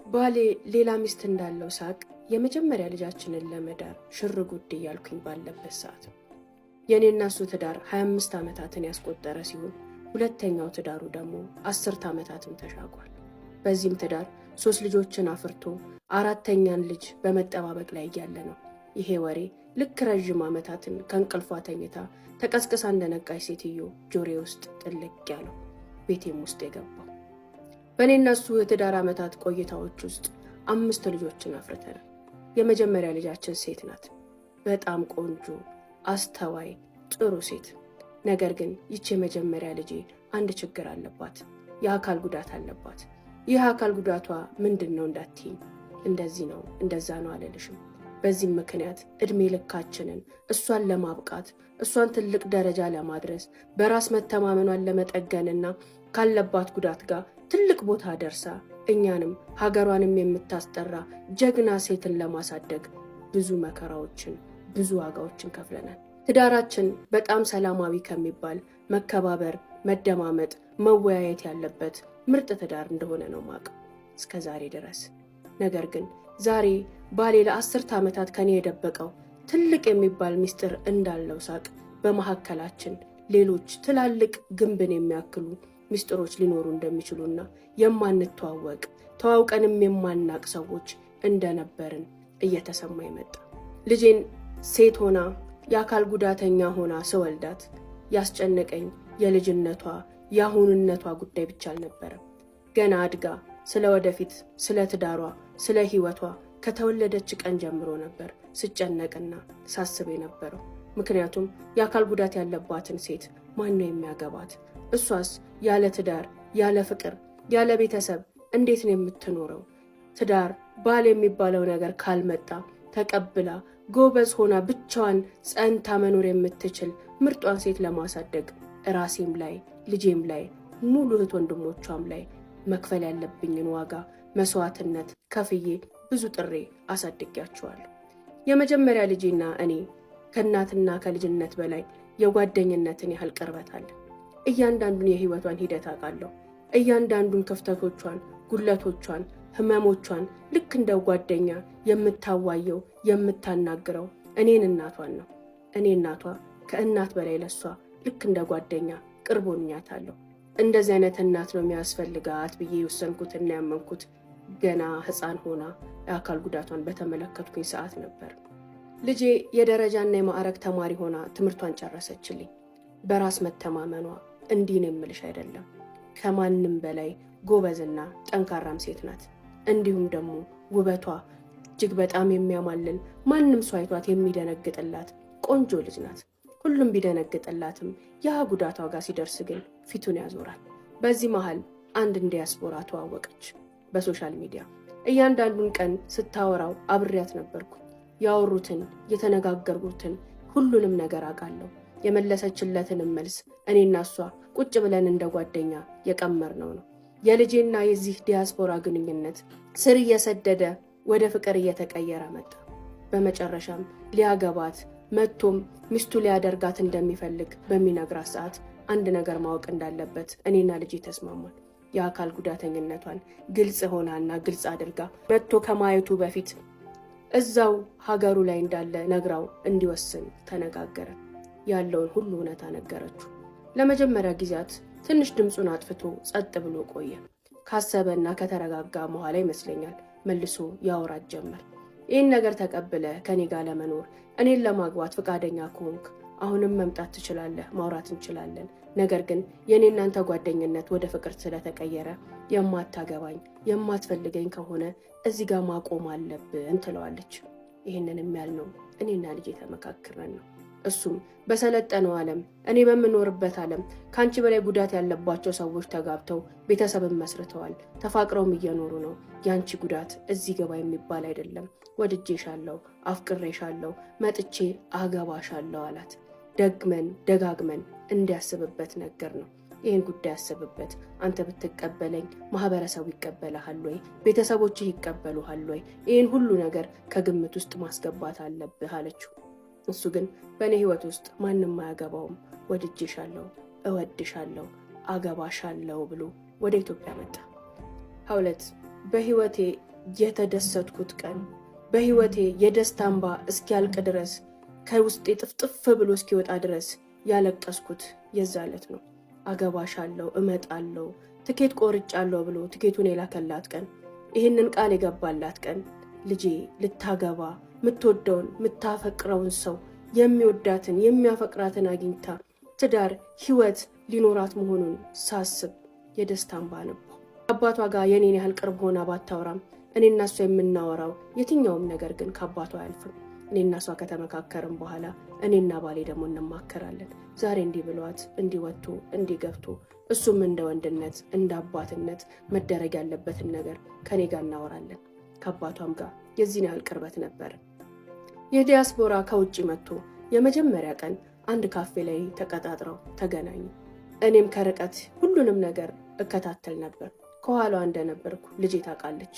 ባሌ ሌላ ሚስት እንዳለው ሳቅ የመጀመሪያ ልጃችንን ለመዳር ሽር ጉድ እያልኩኝ ባለበት ሰዓት የኔና እሱ ትዳር 25 ዓመታትን ያስቆጠረ ሲሆን ሁለተኛው ትዳሩ ደግሞ 10 ዓመታትን ተሻግሯል። በዚህም ትዳር 3 ልጆችን አፍርቶ አራተኛን ልጅ በመጠባበቅ ላይ እያለ ነው ይሄ ወሬ ልክ ረጅም ዓመታትን ከእንቅልፏ ተኝታ ተቀስቅሳ እንደነቃች ሴትዮ ጆሬ ውስጥ ጥልቅ ያለው ቤቴም ውስጥ የገባው። በእኔና እሱ የትዳር ዓመታት ቆይታዎች ውስጥ 5 ልጆችን አፍርተናል። የመጀመሪያ ልጃችን ሴት ናት። በጣም ቆንጆ፣ አስተዋይ፣ ጥሩ ሴት። ነገር ግን ይቺ የመጀመሪያ ልጄ አንድ ችግር አለባት። የአካል ጉዳት አለባት። ይህ አካል ጉዳቷ ምንድን ነው እንዳትይኝ፣ እንደዚህ ነው እንደዛ ነው አልልሽም። በዚህም ምክንያት እድሜ ልካችንን እሷን ለማብቃት እሷን ትልቅ ደረጃ ለማድረስ በራስ መተማመኗን ለመጠገንና ካለባት ጉዳት ጋር ትልቅ ቦታ ደርሳ እኛንም ሀገሯንም የምታስጠራ ጀግና ሴትን ለማሳደግ ብዙ መከራዎችን ብዙ ዋጋዎችን ከፍለናል። ትዳራችን በጣም ሰላማዊ ከሚባል መከባበር፣ መደማመጥ፣ መወያየት ያለበት ምርጥ ትዳር እንደሆነ ነው ማውቀው እስከ ዛሬ ድረስ። ነገር ግን ዛሬ ባሌ ለ10 ዓመታት ከኔ የደበቀው ትልቅ የሚባል ሚስጥር እንዳለው ሳቅ በመካከላችን ሌሎች ትላልቅ ግንብን የሚያክሉ ሚስጥሮች ሊኖሩ እንደሚችሉና የማንተዋወቅ ተዋውቀንም የማናቅ ሰዎች እንደነበርን እየተሰማኝ መጣ። ልጄን ሴት ሆና የአካል ጉዳተኛ ሆና ስወልዳት ያስጨነቀኝ የልጅነቷ የአሁንነቷ ጉዳይ ብቻ አልነበረም። ገና አድጋ ስለ ወደፊት፣ ስለ ትዳሯ፣ ስለ ህይወቷ ከተወለደች ቀን ጀምሮ ነበር ስጨነቅና ሳስብ የነበረው። ምክንያቱም የአካል ጉዳት ያለባትን ሴት ማን ነው የሚያገባት? እሷስ ያለ ትዳር፣ ያለ ፍቅር፣ ያለ ቤተሰብ እንዴት ነው የምትኖረው? ትዳር ባል የሚባለው ነገር ካልመጣ ተቀብላ ጎበዝ ሆና ብቻዋን ጸንታ መኖር የምትችል ምርጧን ሴት ለማሳደግ ራሴም ላይ ልጄም ላይ ሙሉ እህት ወንድሞቿም ላይ መክፈል ያለብኝን ዋጋ መስዋዕትነት ከፍዬ ብዙ ጥሬ አሳድጊያቸዋለሁ። የመጀመሪያ ልጄና እኔ ከእናትና ከልጅነት በላይ የጓደኝነትን ያህል ቅርበት አለ። እያንዳንዱን የህይወቷን ሂደት አውቃለሁ። እያንዳንዱን ክፍተቶቿን፣ ጉለቶቿን፣ ህመሞቿን ልክ እንደ ጓደኛ የምታዋየው የምታናግረው እኔን እናቷን ነው። እኔ እናቷ ከእናት በላይ ለሷ ልክ እንደ ጓደኛ ቅርቦኛታለሁ። እንደዚህ አይነት እናት ነው የሚያስፈልጋት ብዬ የወሰንኩትና ያመንኩት ገና ህፃን ሆና የአካል ጉዳቷን በተመለከትኩኝ ሰዓት ነበር። ልጄ የደረጃና የማዕረግ ተማሪ ሆና ትምህርቷን ጨረሰችልኝ። በራስ መተማመኗ እንዲህ ነው የምልሽ አይደለም፣ ከማንም በላይ ጎበዝና ጠንካራም ሴት ናት። እንዲሁም ደግሞ ውበቷ እጅግ በጣም የሚያማልል ማንም ሰው አይቷት የሚደነግጥላት ቆንጆ ልጅ ናት። ሁሉም ቢደነግጥላትም ያ ጉዳቷ ጋር ሲደርስ ግን ፊቱን ያዞራል። በዚህ መሃል አንድ ዲያስፖራ ተዋወቀች በሶሻል ሚዲያ። እያንዳንዱን ቀን ስታወራው አብሬያት ነበርኩ። ያወሩትን የተነጋገሩትን ሁሉንም ነገር አውቃለሁ። የመለሰችለትንም መልስ እኔና እሷ ቁጭ ብለን እንደ ጓደኛ የቀመርነው ነው። የልጄና የዚህ ዲያስፖራ ግንኙነት ስር እየሰደደ ወደ ፍቅር እየተቀየረ መጣ። በመጨረሻም ሊያገባት መጥቶም ሚስቱ ሊያደርጋት እንደሚፈልግ በሚነግራት ሰዓት አንድ ነገር ማወቅ እንዳለበት እኔና ልጄ ተስማማን። የአካል ጉዳተኝነቷን ግልጽ ሆናና ግልጽ አድርጋ መጥቶ ከማየቱ በፊት እዛው ሀገሩ ላይ እንዳለ ነግራው እንዲወስን ተነጋገረ። ያለውን ሁሉ እውነታ ነገረችው። ለመጀመሪያ ጊዜያት ትንሽ ድምፁን አጥፍቶ ጸጥ ብሎ ቆየ። ካሰበና ከተረጋጋ በኋላ ይመስለኛል መልሶ ያወራት ጀመር። ይህን ነገር ተቀብለ ከኔ ጋር ለመኖር እኔን ለማግባት ፈቃደኛ ከሆንክ አሁንም መምጣት ትችላለህ፣ ማውራት እንችላለን። ነገር ግን የኔ እናንተ ጓደኝነት ወደ ፍቅር ስለተቀየረ የማታገባኝ የማትፈልገኝ ከሆነ እዚህ ጋር ማቆም አለብን ትለዋለች። ይህንን ያልነው እኔና ልጄ ተመካክረን ነው። እሱም በሰለጠነው ዓለም እኔ በምኖርበት ዓለም ከአንቺ በላይ ጉዳት ያለባቸው ሰዎች ተጋብተው ቤተሰብን መስርተዋል፣ ተፋቅረውም እየኖሩ ነው። ያንቺ ጉዳት እዚህ ገባ የሚባል አይደለም። ወድጄሻለሁ፣ አፍቅሬሻለሁ፣ መጥቼ አገባሻለሁ አላት። ደግመን ደጋግመን እንዲያስብበት ነገር ነው። ይህን ጉዳይ ያስብበት። አንተ ብትቀበለኝ ማህበረሰቡ ይቀበልሃል ወይ? ቤተሰቦችህ ይቀበሉሃል ወይ? ይህን ሁሉ ነገር ከግምት ውስጥ ማስገባት አለብህ አለችው። እሱ ግን በእኔ ህይወት ውስጥ ማንም አያገባውም፣ ወድጄሻለሁ፣ እወድሻለሁ፣ አገባሻለሁ ብሎ ወደ ኢትዮጵያ መጣ። ሀውለት በህይወቴ የተደሰትኩት ቀን በህይወቴ የደስታ እንባ እስኪያልቅ ድረስ ከውስጤ ጥፍጥፍ ብሎ እስኪወጣ ድረስ ያለቀስኩት የዛ ዕለት ነው። አገባሻለሁ፣ እመጣለሁ፣ ትኬት ቆርጫለሁ ብሎ ትኬቱን የላከላት ቀን፣ ይህንን ቃል የገባላት ቀን፣ ልጄ ልታገባ ምትወደውን ምታፈቅረውን ሰው የሚወዳትን የሚያፈቅራትን አግኝታ ትዳር ህይወት ሊኖራት መሆኑን ሳስብ የደስታ እንባ ነበር። አባቷ ጋር የኔን ያህል ቅርብ ሆና ባታወራም እኔና እሷ የምናወራው የትኛውም ነገር ግን ከአባቷ አያልፍም። እኔና እሷ ከተመካከርን በኋላ እኔና ባሌ ደግሞ እንማከራለን። ዛሬ እንዲህ ብሏት እንዲወጡ እንዲገብቱ እሱም እንደ ወንድነት እንደ አባትነት መደረግ ያለበትን ነገር ከኔ ጋር እናወራለን። ከአባቷም ጋር የዚህን ያህል ቅርበት ነበር። የዲያስፖራ ከውጭ መጥቶ የመጀመሪያ ቀን አንድ ካፌ ላይ ተቀጣጥረው ተገናኙ። እኔም ከርቀት ሁሉንም ነገር እከታተል ነበር። ከኋላዋ እንደነበርኩ ልጄ ታውቃለች።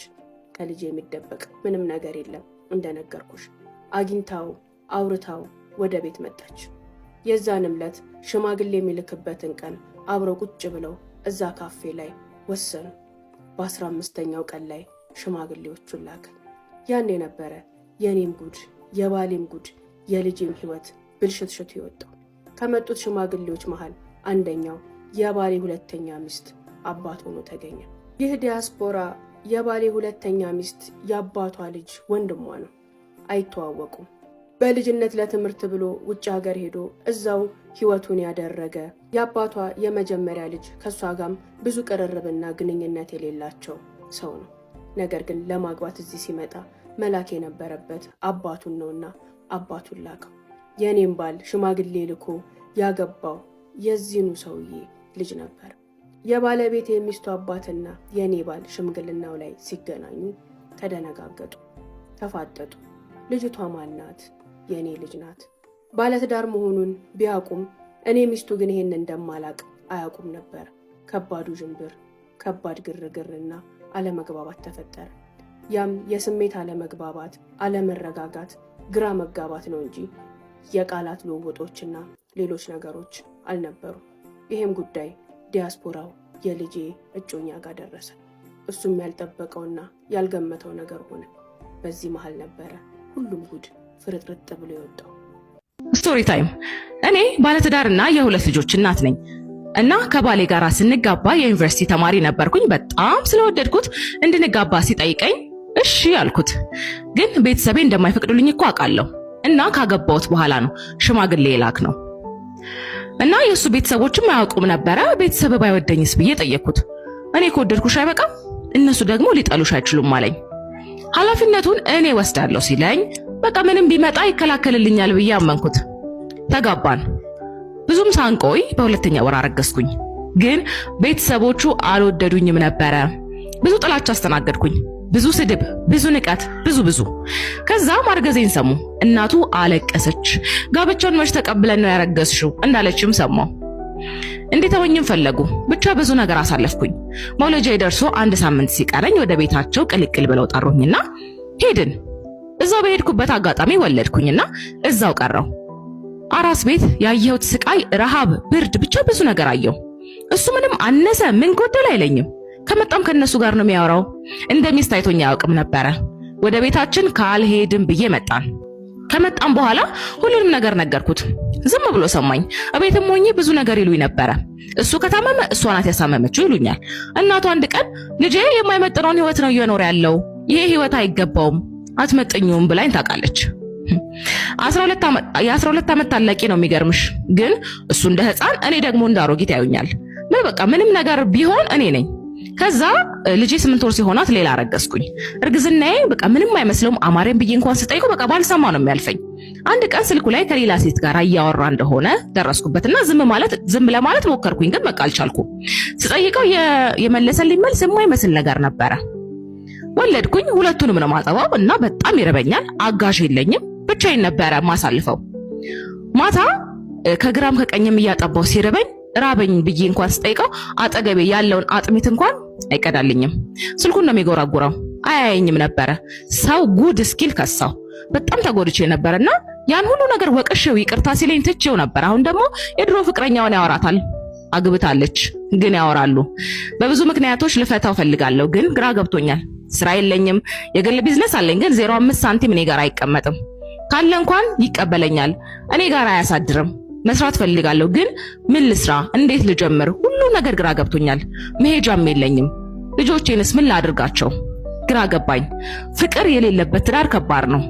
ከልጄ የሚደበቅ ምንም ነገር የለም። እንደነገርኩሽ አግኝታው አውርታው ወደ ቤት መጣች። የዛንም ዕለት ሽማግሌ የሚልክበትን ቀን አብረው ቁጭ ብለው እዛ ካፌ ላይ ወሰኑ። በ15ኛው ቀን ላይ ሽማግሌዎቹን ላከ። ያኔ ነበረ የኔም ጉድ የባሌም ጉድ የልጄም ህይወት ብልሽትሽቱ ይወጣው። ከመጡት ሽማግሌዎች መሃል አንደኛው የባሌ ሁለተኛ ሚስት አባት ሆኖ ተገኘ። ይህ ዲያስፖራ የባሌ ሁለተኛ ሚስት የአባቷ ልጅ ወንድሟ ነው። አይተዋወቁም። በልጅነት ለትምህርት ብሎ ውጭ ሀገር ሄዶ እዛው ህይወቱን ያደረገ የአባቷ የመጀመሪያ ልጅ ከሷ ጋርም ብዙ ቅርርብና ግንኙነት የሌላቸው ሰው ነው። ነገር ግን ለማግባት እዚህ ሲመጣ መላክ የነበረበት አባቱን ነውና አባቱን ላከው። የኔም ባል ሽማግሌ ልኮ ያገባው የዚህኑ ሰውዬ ልጅ ነበር። የባለቤት የሚስቱ አባትና የኔ ባል ሽምግልናው ላይ ሲገናኙ ተደነጋገጡ፣ ተፋጠጡ። ልጅቷ ማን ናት? የኔ ልጅ ናት። ባለትዳር መሆኑን ቢያውቁም እኔ ሚስቱ ግን ይሄን እንደማላቅ አያውቁም ነበር። ከባዱ ዥንብር፣ ከባድ ግርግርና አለመግባባት ተፈጠረ። ያም የስሜት አለመግባባት፣ አለመረጋጋት፣ ግራ መጋባት ነው እንጂ የቃላት ልውውጦችና ሌሎች ነገሮች አልነበሩ። ይሄም ጉዳይ ዲያስፖራው የልጄ እጮኛ ጋር ደረሰ። እሱም ያልጠበቀውና ያልገመተው ነገር ሆነ። በዚህ መሃል ነበረ ሁሉም ጉድ ፍርጥርጥ ብሎ የወጣው። ስቶሪ ታይም። እኔ ባለትዳርና የሁለት ልጆች እናት ነኝ እና ከባሌ ጋር ስንጋባ የዩኒቨርሲቲ ተማሪ ነበርኩኝ። በጣም ስለወደድኩት እንድንጋባ ሲጠይቀኝ እሺ ያልኩት፣ ግን ቤተሰቤ እንደማይፈቅዱልኝ እኮ አውቃለሁ እና ካገባሁት በኋላ ነው ሽማግሌ የላክ ነው እና የሱ ቤተሰቦችም አያውቁም ነበረ። ቤተሰብ ባይወደኝስ ብዬ ጠየቅኩት። እኔ ከወደድኩሽ አይበቃም፣ እነሱ ደግሞ ሊጠሉሽ አይችሉም አለኝ። ኃላፊነቱን እኔ ወስዳለሁ ሲለኝ በቃ ምንም ቢመጣ ይከላከልልኛል ብዬ አመንኩት። ተጋባን። ብዙም ሳንቆይ በሁለተኛ ወር አረገዝኩኝ። ግን ቤተሰቦቹ አልወደዱኝም ነበረ። ብዙ ጥላቻ አስተናገድኩኝ። ብዙ ስድብ፣ ብዙ ንቀት፣ ብዙ። ከዛ ማርገዜን ሰሙ። እናቱ አለቀሰች። ጋብቻውን መች ተቀብለን ነው ያረገዝሽው እንዳለችም ሰማው። እንዴተወኝም ፈለጉ። ብቻ ብዙ ነገር አሳለፍኩኝ። መውለጃዬ ደርሶ 1 ሳምንት ሲቀረኝ ወደ ቤታቸው ቅልቅል ብለው ጠሩኝና ሄድን። እዛው በሄድኩበት አጋጣሚ ወለድኩኝና እዛው ቀረው። አራስ ቤት ያየሁት ስቃይ፣ ረሃብ፣ ብርድ፣ ብቻ ብዙ ነገር አየሁ። እሱ ምንም አነሰ ምን ጎደለ አይለኝም። ከመጣም ከነሱ ጋር ነው የሚያወራው። እንደሚስት አይቶኝ አያውቅም ነበረ። ወደ ቤታችን ካልሄድም ብዬ መጣን። ከመጣም በኋላ ሁሉንም ነገር ነገርኩት። ዝም ብሎ ሰማኝ። እቤትም ሆኜ ብዙ ነገር ይሉኝ ነበረ። እሱ ከታመመ እሷ ናት ያሳመመችው ይሉኛል። እናቱ አንድ ቀን ልጄ የማይመጥነውን ህይወት ነው እየኖረ ያለው፣ ይሄ ህይወት አይገባውም፣ አትመጥኙም ብላኝ ታውቃለች። የ12 ዓመት ታላቂ ነው የሚገርምሽ። ግን እሱ እንደ ህፃን እኔ ደግሞ እንደ አሮጊት ያዩኛል። በቃ ምንም ነገር ቢሆን እኔ ነኝ። ከዛ ልጄ 8 ወር ሲሆናት ሌላ አረገዝኩኝ። እርግዝናዬ በቃ ምንም አይመስለውም። አማሬን ብዬ እንኳን ስጠይቀው በቃ ባልሰማ ነው የሚያልፈኝ። አንድ ቀን ስልኩ ላይ ከሌላ ሴት ጋር እያወራ እንደሆነ ደረስኩበትና ዝም ለማለት ሞከርኩኝ፣ ግን በቃ አልቻልኩም። ስጠይቀው የመለሰልኝ መልስ የማይመስል ነገር ነበረ። ወለድኩኝ። ሁለቱንም ነው ማጠባው እና በጣም ይረበኛል። አጋዥ የለኝም። ብቻዬን ነበረ ማሳልፈው። ማታ ከግራም ከቀኝም እያጠባው ሲረበኝ ራበኝ ብዬ እንኳን ስጠይቀው አጠገቤ ያለውን አጥሚት እንኳን አይቀዳልኝም። ስልኩን ነው የሚጎራጉረው። አያየኝም ነበረ። ሰው ጉድ እስኪል ከሳው። በጣም ተጎድቼ ነበርና ያን ሁሉ ነገር ወቅሼው ይቅርታ ሲለኝ ትቼው ነበር። አሁን ደግሞ የድሮ ፍቅረኛውን ያወራታል። አግብታለች፣ ግን ያወራሉ። በብዙ ምክንያቶች ልፈታው ፈልጋለሁ፣ ግን ግራ ገብቶኛል። ስራ የለኝም፣ የግል ቢዝነስ አለኝ፣ ግን 0.5 ሳንቲም እኔ ጋር አይቀመጥም። ካለ እንኳን ይቀበለኛል፣ እኔ ጋር አያሳድርም። መስራት ፈልጋለሁ፣ ግን ምን ልስራ? እንዴት ልጀምር? ሁሉ ነገር ግራ ገብቶኛል። መሄጃም የለኝም። ልጆቼንስ ምን ላድርጋቸው? ግራ ገባኝ። ፍቅር የሌለበት ትዳር ከባድ ነው።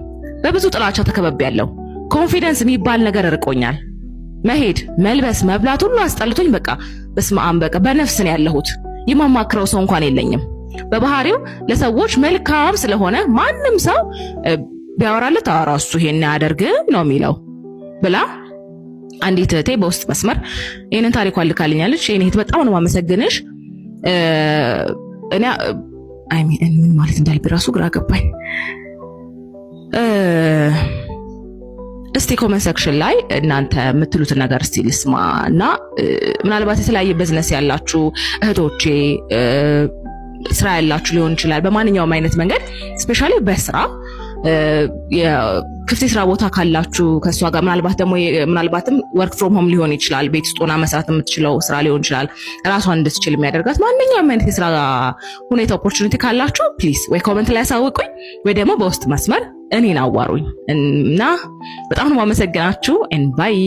በብዙ ጥላቻ ተከበቤያለሁ። ኮንፊደንስ የሚባል ነገር ርቆኛል። መሄድ፣ መልበስ፣ መብላት ሁሉ አስጠልቶኝ በቃ በስመ አብ በቃ በነፍስ ነው ያለሁት። የማማክረው ሰው እንኳን የለኝም። በባህሪው ለሰዎች መልካም ስለሆነ ማንም ሰው ቢያወራለት እሱ ይሄን አያደርግም ነው የሚለው ብላ አንዲት እህቴ በውስጥ መስመር ይሄንን ታሪኳን ልካልኛለች። የኔ እህት በጣም ነው ማመሰግንሽ። እኔ ምን ማለት እንዳልኩ ራሱ ግራ ገባኝ። እስቲ ኮሜንት ሴክሽን ላይ እናንተ የምትሉትን ነገር እስቲ ልስማና ምናልባት የተለያየ ቢዝነስ ያላችሁ እህቶቼ ስራ ያላችሁ ሊሆን ይችላል። በማንኛውም አይነት መንገድ ስፔሻሊ በስራ ክፍት ስራ ቦታ ካላችሁ ከሷ ጋር ምናልባትም ወርክ ፍሮም ሆም ሊሆን ይችላል። ቤት ውስጥ ሆና መስራት የምትችለው ስራ ሊሆን ይችላል። ራሷን እንድትችል የሚያደርጋት ማንኛውም አይነት የስራ ሁኔታ ኦፖርቹኒቲ ካላችሁ ፕሊዝ ወይ ኮሜንት ላይ አሳውቁኝ ወይ ደግሞ በውስጥ መስመር እኔን አዋሩኝ እና በጣም ነው የማመሰግናችሁ። ባይ